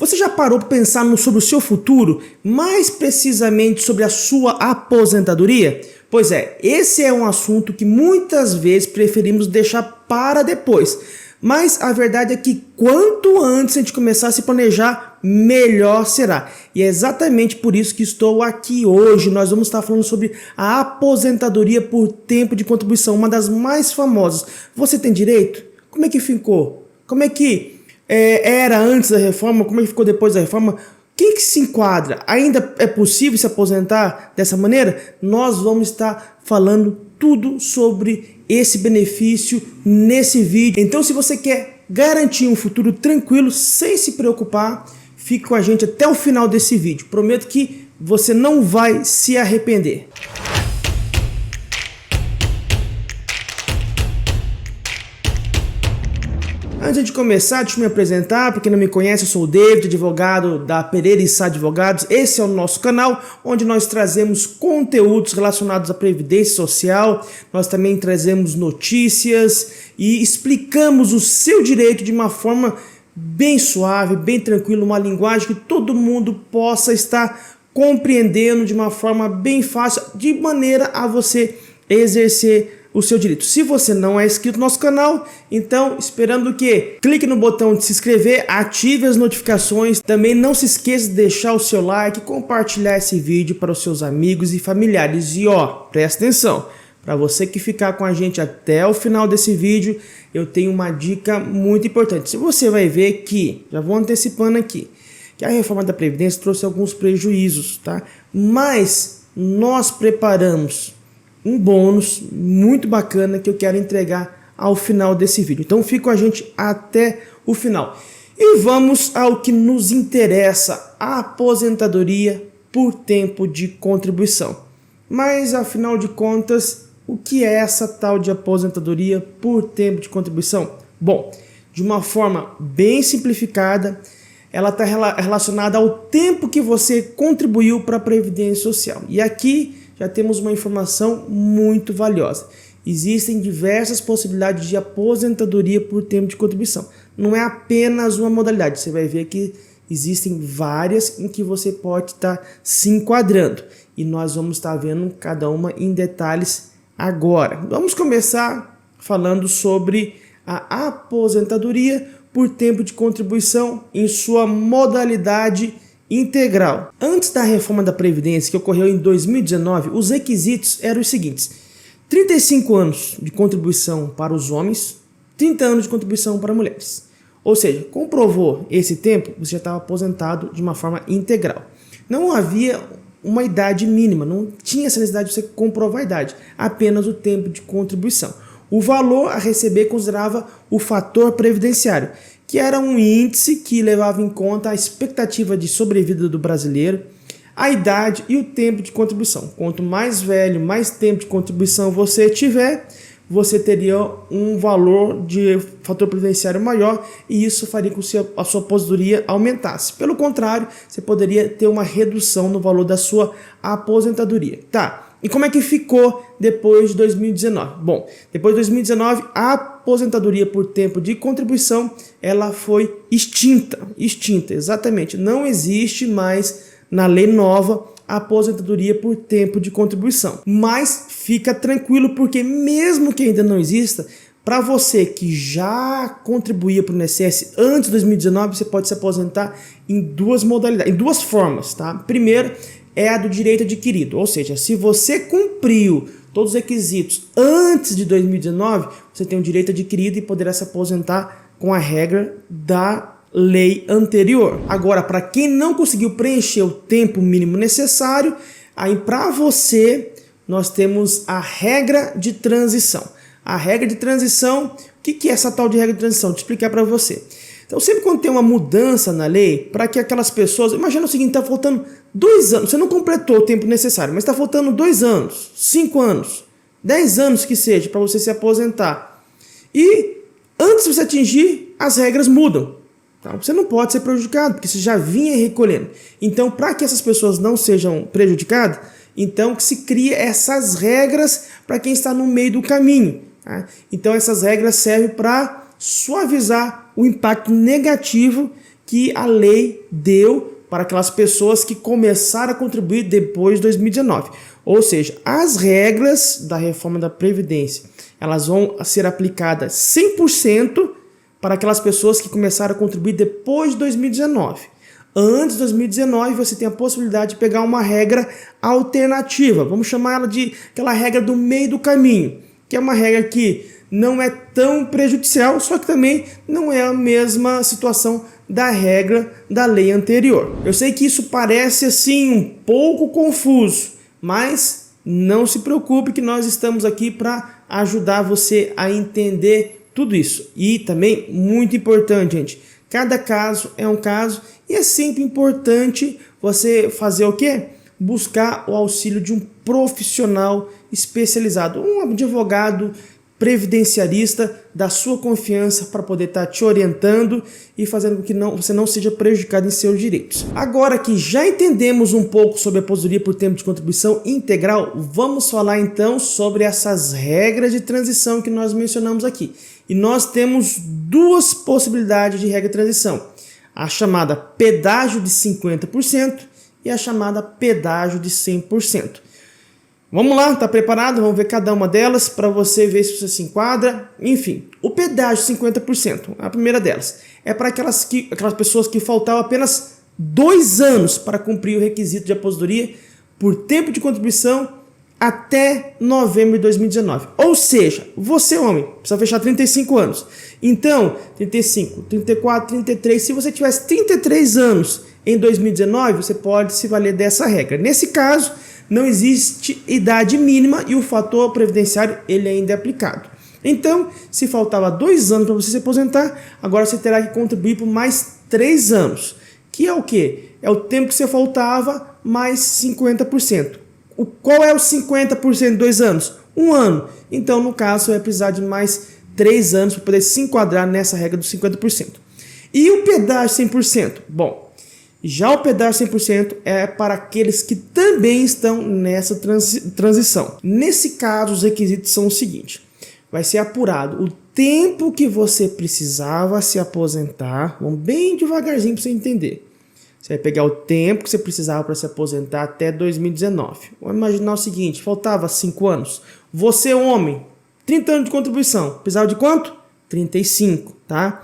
Você já parou para pensar sobre o seu futuro, mais precisamente sobre a sua aposentadoria? Pois é, esse é um assunto que muitas vezes preferimos deixar para depois. Mas a verdade é que quanto antes a gente começar a se planejar, melhor será. E é exatamente por isso que estou aqui hoje. Nós vamos estar falando sobre a aposentadoria por tempo de contribuição, uma das mais famosas. Você tem direito? Como é que ficou? Como é que era antes da reforma? Como é que ficou depois da reforma? Quem que se enquadra? Ainda é possível se aposentar dessa maneira? Nós vamos estar falando tudo sobre esse benefício nesse vídeo. Então, se você quer garantir um futuro tranquilo, sem se preocupar, fique com a gente até o final desse vídeo. Prometo que você não vai se arrepender. Antes de começar, deixa eu me apresentar. Para quem não me conhece, eu sou o David, advogado da Pereira e Sá Advogados. Esse é o nosso canal, onde nós trazemos conteúdos relacionados à Previdência Social. Nós também trazemos notícias e explicamos o seu direito de uma forma bem suave, bem tranquila, uma linguagem que todo mundo possa estar compreendendo de uma forma bem fácil, de maneira a você exercer o seu direito. Se você não é inscrito no nosso canal, então esperando o quê? Clique no botão de se inscrever, ative as notificações, também não se esqueça de deixar o seu like, compartilhar esse vídeo para os seus amigos e familiares. E ó, presta atenção, para você que ficar com a gente até o final desse vídeo, eu tenho uma dica muito importante. Se você vai ver que, já vou antecipando aqui, que a reforma da Previdência trouxe alguns prejuízos, tá? Mas nós preparamos um bônus muito bacana que eu quero entregar ao final desse vídeo. Então fique com a gente até o final. E vamos ao que nos interessa, a aposentadoria por tempo de contribuição. Mas afinal de contas, o que é essa tal de aposentadoria por tempo de contribuição? Bom, de uma forma bem simplificada, ela está relacionada ao tempo que você contribuiu para a Previdência Social. E aqui já temos uma informação muito valiosa. Existem diversas possibilidades de aposentadoria por tempo de contribuição. Não é apenas uma modalidade, você vai ver que existem várias em que você pode estar se enquadrando. E nós vamos estar vendo cada uma em detalhes agora. Vamos começar falando sobre a aposentadoria por tempo de contribuição em sua modalidade integral. Antes da reforma da Previdência, que ocorreu em 2019, os requisitos eram os seguintes: 35 anos de contribuição para os homens, 30 anos de contribuição para mulheres. Ou seja, comprovou esse tempo, você já estava aposentado de uma forma integral. Não havia uma idade mínima, não tinha essa necessidade de você comprovar a idade, apenas o tempo de contribuição. O valor a receber considerava o fator previdenciário, que era um índice que levava em conta a expectativa de sobrevida do brasileiro, a idade e o tempo de contribuição. Quanto mais velho, mais tempo de contribuição você tiver, você teria um valor de fator previdenciário maior e isso faria com que a sua aposentadoria aumentasse. Pelo contrário, você poderia ter uma redução no valor da sua aposentadoria. Tá. E como é que ficou depois de 2019? Bom, depois de 2019, a aposentadoria por tempo de contribuição, ela foi extinta, exatamente. Não existe mais na lei nova a aposentadoria por tempo de contribuição. Mas fica tranquilo, porque mesmo que ainda não exista, para você que já contribuía para o INSS antes de 2019, você pode se aposentar em duas modalidades, em duas formas, tá? Primeiro é a do direito adquirido, ou seja, se você cumpriu todos os requisitos antes de 2019, você tem o direito adquirido e poderá se aposentar com a regra da lei anterior. Agora, para quem não conseguiu preencher o tempo mínimo necessário, aí para você nós temos a regra de transição. A regra de transição, o que é essa tal de regra de transição? Vou explicar para você. Então, sempre quando tem uma mudança na lei, para que aquelas pessoas... Imagina o seguinte, está faltando 2 anos, você não completou o tempo necessário, mas está faltando 2 anos, 5 anos, 10 anos que seja, para você se aposentar. E antes de você atingir, as regras mudam. Tá? Você não pode ser prejudicado, porque você já vinha recolhendo. Então, para que essas pessoas não sejam prejudicadas, então que se cria essas regras para quem está no meio do caminho. Tá? Então, essas regras servem para suavizar o impacto negativo que a lei deu para aquelas pessoas que começaram a contribuir depois de 2019. Ou seja, as regras da reforma da Previdência, elas vão ser aplicadas 100% para aquelas pessoas que começaram a contribuir depois de 2019. Antes de 2019, você tem a possibilidade de pegar uma regra alternativa. Vamos chamar ela de aquela regra do meio do caminho, que é uma regra que não é tão prejudicial, só que também não é a mesma situação da regra da lei anterior. Eu sei que isso parece assim um pouco confuso, mas não se preocupe que nós estamos aqui para ajudar você a entender tudo isso. E também, muito importante, gente, cada caso é um caso e é sempre importante você fazer o quê? Buscar o auxílio de um profissional especializado, um advogado previdenciarista da sua confiança para poder estar te orientando e fazendo com que você não seja prejudicado em seus direitos. Agora que já entendemos um pouco sobre a aposentadoria por tempo de contribuição integral, vamos falar então sobre essas regras de transição que nós mencionamos aqui. E nós temos duas possibilidades de regra de transição: a chamada pedágio de 50% e a chamada pedágio de 100%. Vamos lá, tá preparado? Vamos ver cada uma delas para você ver se você se enquadra. Enfim, o pedágio 50%, a primeira delas, é para aquelas pessoas que faltavam apenas 2 anos para cumprir o requisito de aposentadoria por tempo de contribuição até novembro de 2019. Ou seja, você, homem, precisa fechar 35 anos. Então, 35, 34, 33, se você tivesse 33 anos em 2019, você pode se valer dessa regra. Nesse caso, não existe idade mínima e o fator previdenciário ele ainda é aplicado. Então, se faltava 2 anos para você se aposentar, agora você terá que contribuir por mais 3 anos. Que é o quê? É o tempo que você faltava mais 50%. Qual é o 50% de 2 anos? 1 ano. Então, no caso, você vai precisar de mais 3 anos para poder se enquadrar nessa regra dos 50%. E o pedágio 100%? Bom, já o pedágio 100% é para aqueles que também estão nessa transição. Nesse caso, os requisitos são o seguinte: vai ser apurado o tempo que você precisava se aposentar. Vamos bem devagarzinho para você entender. Você vai pegar o tempo que você precisava para se aposentar até 2019. Vamos imaginar o seguinte: faltava 5 anos. Você, homem, 30 anos de contribuição. Precisava de quanto? 35, tá?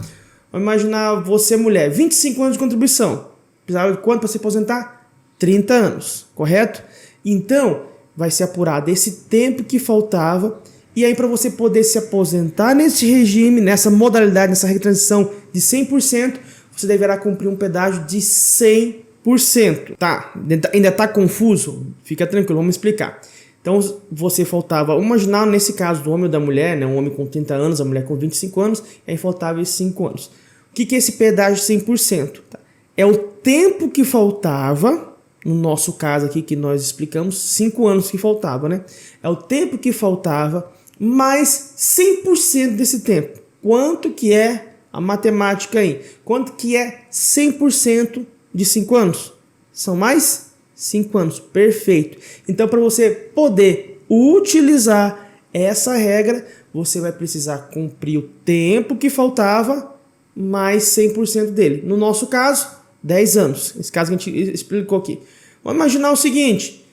Vamos imaginar você, mulher, 25 anos de contribuição. Precisava de quanto para se aposentar? 30 anos, correto? Então, vai ser apurado esse tempo que faltava. E aí, para você poder se aposentar nesse regime, nessa modalidade, nessa regra de transição de 100%, você deverá cumprir um pedágio de 100%. Tá? Ainda está confuso? Fica tranquilo, vamos explicar. Então, você faltava, vamos imaginar nesse caso do homem ou da mulher, né? Um homem com 30 anos, a mulher com 25 anos, e aí faltava esses 5 anos. O que é esse pedágio de 100%? Tá? É o tempo que faltava, no nosso caso aqui que nós explicamos, 5 anos que faltava, né? É o tempo que faltava mais 100% desse tempo. Quanto que é a matemática aí? Quanto que é 100% de 5 anos? São mais 5 anos, perfeito. Então, para você poder utilizar essa regra, você vai precisar cumprir o tempo que faltava mais 100% dele. No nosso caso, 10 anos. Esse caso que a gente explicou aqui. Vamos imaginar o seguinte: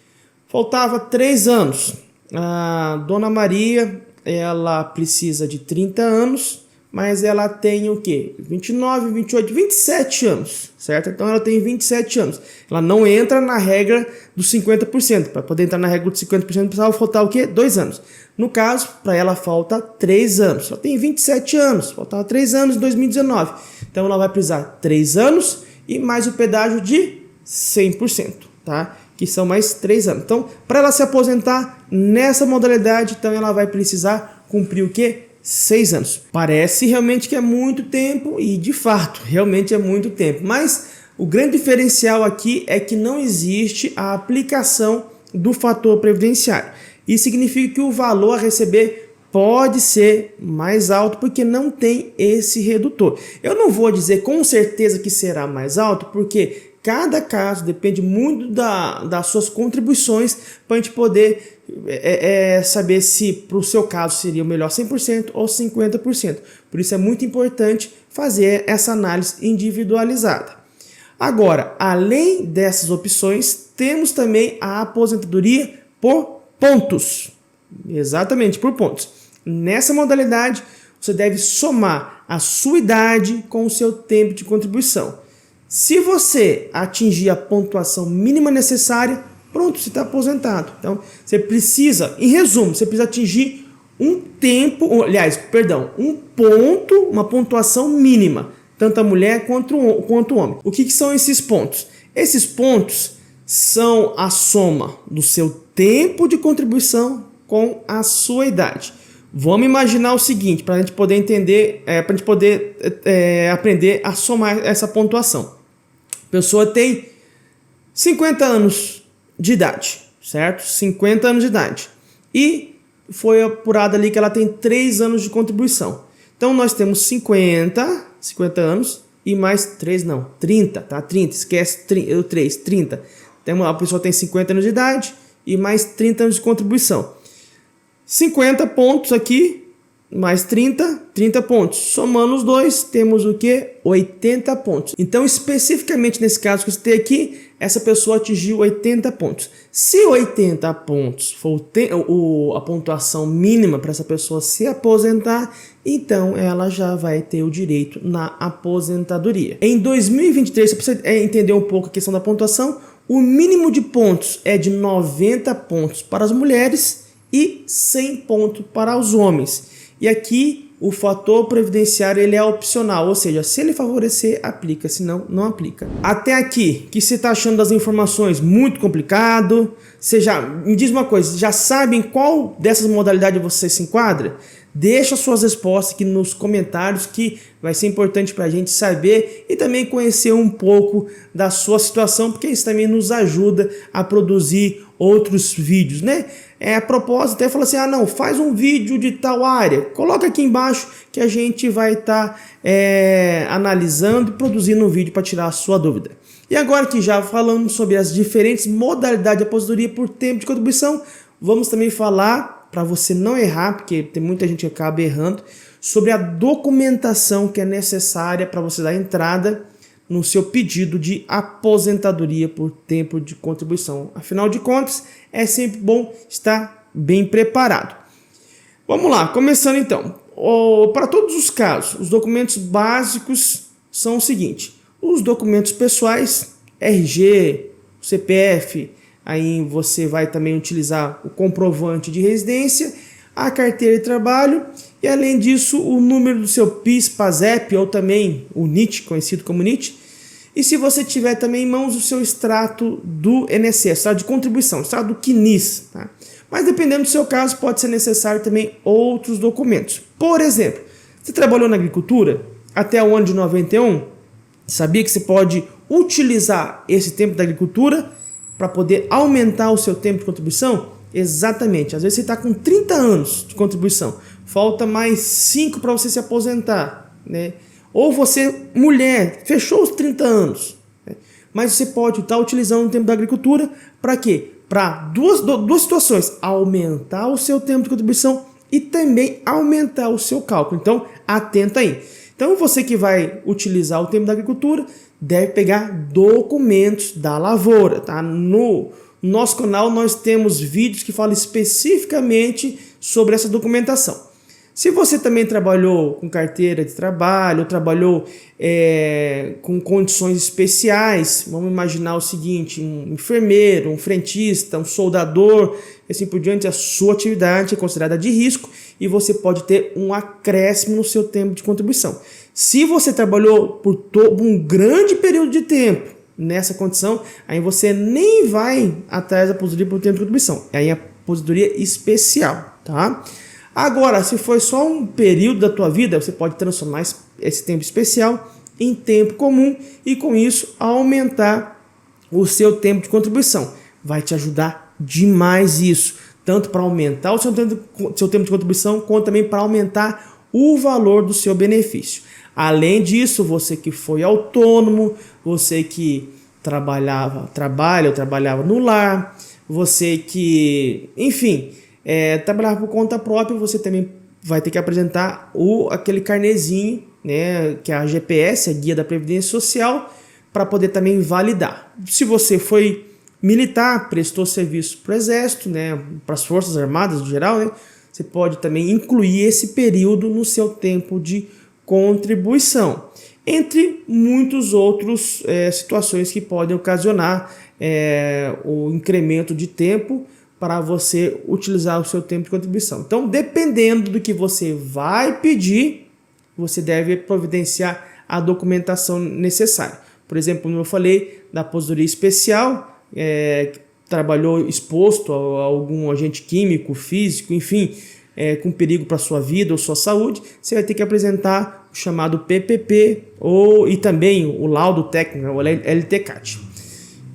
faltava 3 anos. A Dona Maria, ela precisa de 30 anos, mas ela tem o quê? 29, 28, 27 anos, certo? Então ela tem 27 anos. Ela não entra na regra dos 50%. Para poder entrar na regra dos 50%, precisava faltar o quê? 2 anos. No caso, para ela falta 3 anos. Ela tem 27 anos, faltava 3 anos em 2019. Então ela vai precisar 3 anos e mais o pedágio de 100%, tá? Que são mais 3 anos. Então, para ela se aposentar nessa modalidade, então ela vai precisar cumprir o quê? 6 anos. Parece realmente que é muito tempo e, de fato, realmente é muito tempo. Mas o grande diferencial aqui é que não existe a aplicação do fator previdenciário. Isso significa que o valor a receber pode ser mais alto porque não tem esse redutor. Eu não vou dizer com certeza que será mais alto, porque cada caso depende muito das suas contribuições para a gente poder saber se para o seu caso seria o melhor 100% ou 50%. Por isso é muito importante fazer essa análise individualizada. Agora, além dessas opções, temos também a aposentadoria por pontos. Exatamente, por pontos. Nessa modalidade, você deve somar a sua idade com o seu tempo de contribuição. Se você atingir a pontuação mínima necessária, pronto, você está aposentado. Então, você precisa, em resumo, você precisa atingir um ponto, uma pontuação mínima, tanto a mulher quanto o homem. O que são esses pontos? Esses pontos são a soma do seu tempo de contribuição com a sua idade. Vamos imaginar o seguinte, para a gente poder entender, para a gente poder aprender a somar essa pontuação. A pessoa tem 50 anos de idade, certo? 50 anos de idade. E foi apurado ali que ela tem 3 anos de contribuição. Então, nós temos 50 anos e mais 3 não, 30, tá? 30, esquece o 3, 30. Então, a pessoa tem 50 anos de idade e mais 30 anos de contribuição. 50 pontos aqui, mais 30 pontos. Somando os dois, temos o que? 80 pontos. Então, especificamente nesse caso que eu citei aqui, essa pessoa atingiu 80 pontos. Se 80 pontos for a pontuação mínima para essa pessoa se aposentar, então ela já vai ter o direito na aposentadoria. Em 2023, para você entender um pouco a questão da pontuação, o mínimo de pontos é de 90 pontos para as mulheres e 100 pontos para os homens. E aqui o fator previdenciário ele é opcional, ou seja, se ele favorecer, aplica, se não, não aplica. Até aqui, o que você está achando das informações? Muito complicado? Você já me diz uma coisa, já sabe em qual dessas modalidades você se enquadra? Deixa suas respostas aqui nos comentários que vai ser importante para a gente saber e também conhecer um pouco da sua situação, porque isso também nos ajuda a produzir outros vídeos, né? A propósito, até fala assim, não, faz um vídeo de tal área, coloca aqui embaixo que a gente vai estar analisando e produzindo um vídeo para tirar a sua dúvida. E agora que já falamos sobre as diferentes modalidades de aposentadoria por tempo de contribuição, vamos também falar, para você não errar, porque tem muita gente que acaba errando, sobre a documentação que é necessária para você dar entrada no seu pedido de aposentadoria por tempo de contribuição. Afinal de contas, é sempre bom estar bem preparado. Vamos lá, começando então. Para todos os casos, os documentos básicos são o seguinte: os documentos pessoais, RG, CPF, aí você vai também utilizar o comprovante de residência, a carteira de trabalho e, além disso, o número do seu PIS, PASEP ou também o NIT, conhecido como NIT. E se você tiver também em mãos o seu extrato do INSS, extrato de contribuição, extrato do CNIS, tá? Mas dependendo do seu caso, pode ser necessário também outros documentos. Por exemplo, você trabalhou na agricultura até o ano de 91, sabia que você pode utilizar esse tempo da agricultura para poder aumentar o seu tempo de contribuição? Exatamente. Às vezes você está com 30 anos de contribuição, falta mais 5 para você se aposentar, né? Ou você, mulher, fechou os 30 anos, né? Mas você pode estar utilizando o tempo da agricultura para quê? Para duas situações: aumentar o seu tempo de contribuição e também aumentar o seu cálculo. Então, atenta aí. Então, você que vai utilizar o tempo da agricultura deve pegar documentos da lavoura, tá? No nosso canal nós temos vídeos que falam especificamente sobre essa documentação. Se você também trabalhou com carteira de trabalho, trabalhou com condições especiais, vamos imaginar o seguinte: um enfermeiro, um frentista, um soldador, assim por diante, a sua atividade é considerada de risco e você pode ter um acréscimo no seu tempo de contribuição. Se você trabalhou por um grande período de tempo nessa condição, aí você nem vai atrás da aposentadoria por tempo de contribuição, aí é a aposentadoria especial, tá? Agora, se foi só um período da tua vida, você pode transformar esse tempo especial em tempo comum e com isso aumentar o seu tempo de contribuição. Vai te ajudar demais isso. tanto para aumentar o seu tempo de contribuição, quanto também para aumentar o valor do seu benefício. Além disso, você que foi autônomo, você que trabalha ou trabalhava no lar, você que, enfim, trabalhava por conta própria, você também vai ter que apresentar aquele carnezinho, né, que é a GPS, a Guia da Previdência Social, para poder também validar. Se você foi militar, prestou serviço para o Exército, né, para as Forças Armadas no geral, né, você pode também incluir esse período no seu tempo de contribuição, entre muitos outros situações que podem ocasionar o incremento de tempo para você utilizar o seu tempo de contribuição. Então, dependendo do que você vai pedir, você deve providenciar a documentação necessária. Por exemplo, como eu falei, da aposentadoria especial, trabalhou exposto a algum agente químico, físico, enfim, com perigo para a sua vida ou sua saúde, você vai ter que apresentar o chamado PPP e também o laudo técnico, o LTCAT.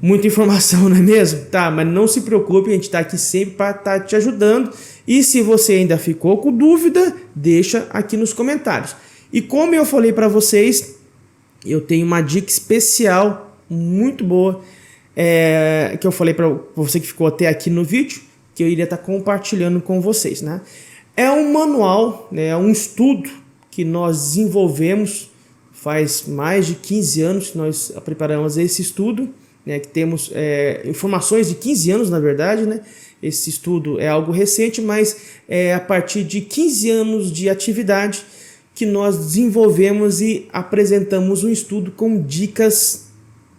Muita informação, não é mesmo? Tá, mas não se preocupe, a gente está aqui sempre para estar te ajudando. E se você ainda ficou com dúvida, deixa aqui nos comentários. E como eu falei para vocês, eu tenho uma dica especial, muito boa, que eu falei para você que ficou até aqui no vídeo, que eu iria estar compartilhando com vocês, né? É um manual, né, um estudo que nós desenvolvemos faz mais de 15 anos que nós preparamos esse estudo, né, que temos informações de 15 anos, na verdade, né? Esse estudo é algo recente, mas é a partir de 15 anos de atividade que nós desenvolvemos e apresentamos um estudo com dicas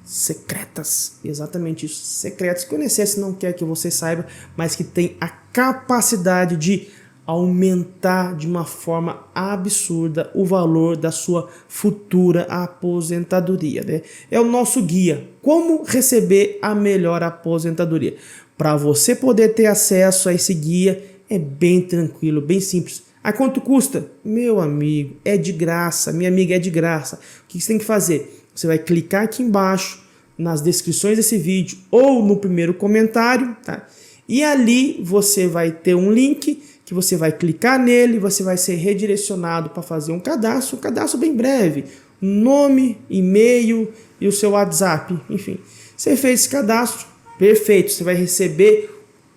secretas, exatamente isso, secretas, que o INSS não quer que você saiba, mas que tem a capacidade de aumentar de uma forma absurda o valor da sua futura aposentadoria, né? É o nosso guia, como receber a melhor aposentadoria. Para você poder ter acesso a esse guia, é bem tranquilo, bem simples. A quanto custa? Meu amigo, é de graça, minha amiga, é de graça. O que você tem que fazer? Você vai clicar aqui embaixo, nas descrições desse vídeo ou no primeiro comentário, tá? E ali você vai ter um link que você vai clicar nele, você vai ser redirecionado para fazer um cadastro bem breve, nome, e-mail e o seu WhatsApp, enfim. Você fez esse cadastro, perfeito, você vai receber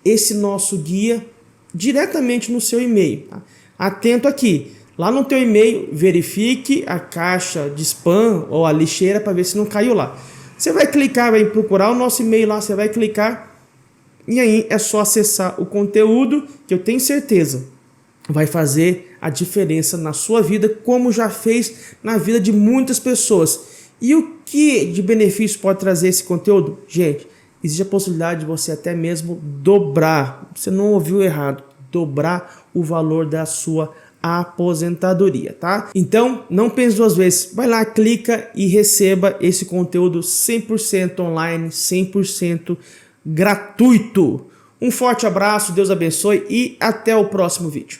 esse nosso guia diretamente no seu e-mail, tá? Atento aqui, lá no teu e-mail, verifique a caixa de spam ou a lixeira para ver se não caiu lá. Você vai clicar, vai procurar o nosso e-mail lá, você vai clicar e aí é só acessar o conteúdo que eu tenho certeza vai fazer a diferença na sua vida, como já fez na vida de muitas pessoas. E o que de benefício pode trazer esse conteúdo? Gente, existe a possibilidade de você até mesmo dobrar, você não ouviu errado, dobrar o valor da sua aposentadoria, tá? Então, não pense duas vezes, vai lá, clica e receba esse conteúdo 100% online, 100% gratuito. Um forte abraço, Deus abençoe e até o próximo vídeo.